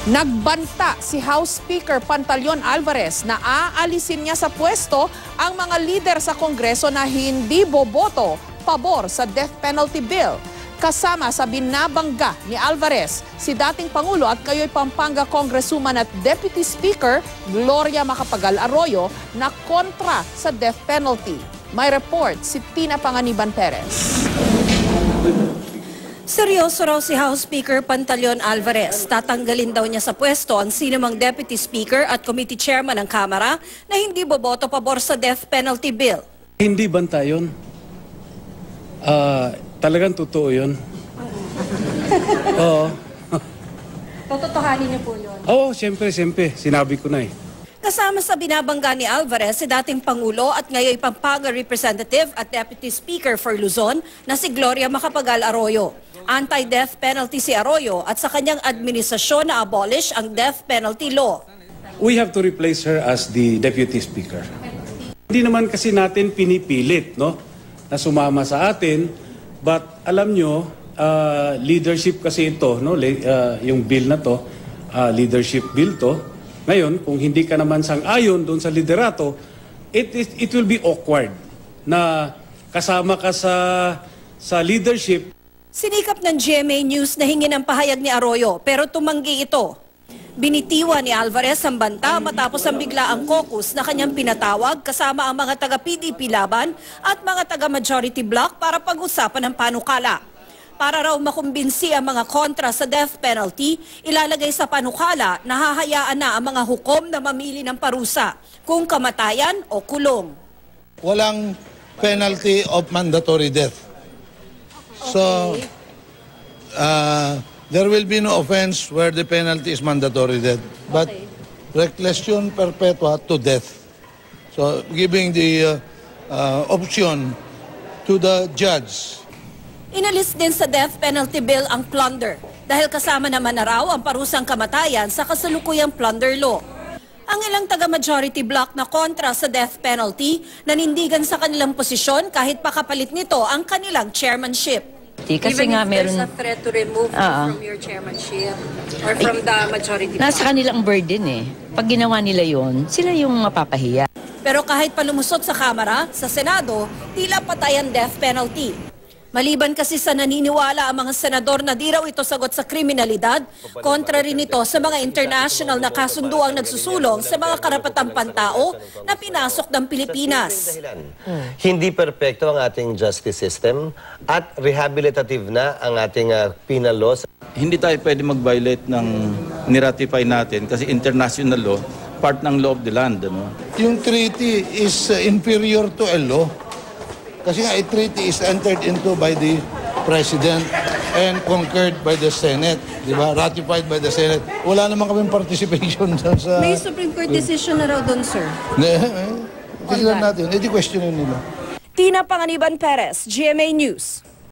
Nagbanta si House Speaker Pantaleon Alvarez na aalisin niya sa pwesto ang mga lider sa Kongreso na hindi boboto pabor sa death penalty bill. Kasama sa binabangga ni Alvarez si dating Pangulo at ngayon Pampanga Congresswoman at Deputy Speaker Gloria Macapagal Arroyo na kontra sa death penalty. May report si Tina Panganiban Perez. Seryoso raw si House Speaker Pantaleon Alvarez. Tatanggalin daw niya sa pwesto ang sinumang Deputy Speaker at Committee Chairman ng Kamara na hindi boboto pabor sa death penalty bill. Hindi banta yun. Talagang totoo yun. Oo. Tototohanin niyo po yun? Oo, siyempre. Sinabi ko na eh. Kasama sa binabangga ni Alvarez si dating Pangulo at ngayon Pampanga Representative at Deputy Speaker for Luzon na si Gloria Macapagal Arroyo. Anti-death penalty si Arroyo at sa kanyang administrasyon na abolish ang death penalty law. We have to replace her as the Deputy Speaker. Hindi naman kasi natin pinipilit, no, na sumama sa atin. But alam nyo, leadership kasi ito, no, yung bill na to, leadership bill to. Ngayon, kung hindi ka naman sang-ayon doon sa liderato, it will be awkward na kasama ka sa leadership. Sinikap ng GMA News na hingin ang pahayag ni Arroyo pero tumanggi ito. Binitiwan ni Alvarez ang banta matapos ang biglaang caucus na kanyang pinatawag kasama ang mga taga-PDP laban at mga taga-majority bloc para pag-usapan ng panukala. Para raw makumbinsi ang mga kontra sa death penalty, ilalagay sa panukala na hahayaan na ang mga hukom na mamili ng parusa, kung kamatayan o kulong. Walang penalty of mandatory death. So, there will be no offense where the penalty is mandatory death, but reclusion perpetua to death. So, giving the option to the judge. Inalis din sa death penalty bill ang plunder dahil kasama naman na raw ang parusang kamatayan sa kasalukuyang plunder law. Ang ilang taga-majority bloc na kontra sa death penalty nanindigan sa kanilang posisyon kahit pakapalit nito ang kanilang chairmanship. Kasi Even nga if there's meron a threat to remove you from your chairmanship or from the majority bloc. Nasa kanilang burden eh. Pag ginawa nila yon, sila yung mapapahiya. Pero kahit palumusot sa Kamara, sa Senado, tila patay ang death penalty. Maliban kasi sa naniniwala ang mga senador na di raw ito sagot sa kriminalidad, kontra rin ito sa mga international na kasunduang nagsusulong sa mga karapatang pantao na pinasok ng Pilipinas. Hindi perpekto ang ating justice system at rehabilitative na ang ating penal laws. Hindi tayo pwede mag-violate ng niratify natin kasi international law, part ng law of the land. Ano? Yung treaty is inferior to a law. Kasi nga, a treaty is entered into by the President and concurred by the Senate. Di ba? Ratified by the Senate. Wala naman kaming participation sa... May Supreme Court decision na raw doon, sir. Tignan natin. Edi questionin nila. Tina Panganiban Perez, GMA News.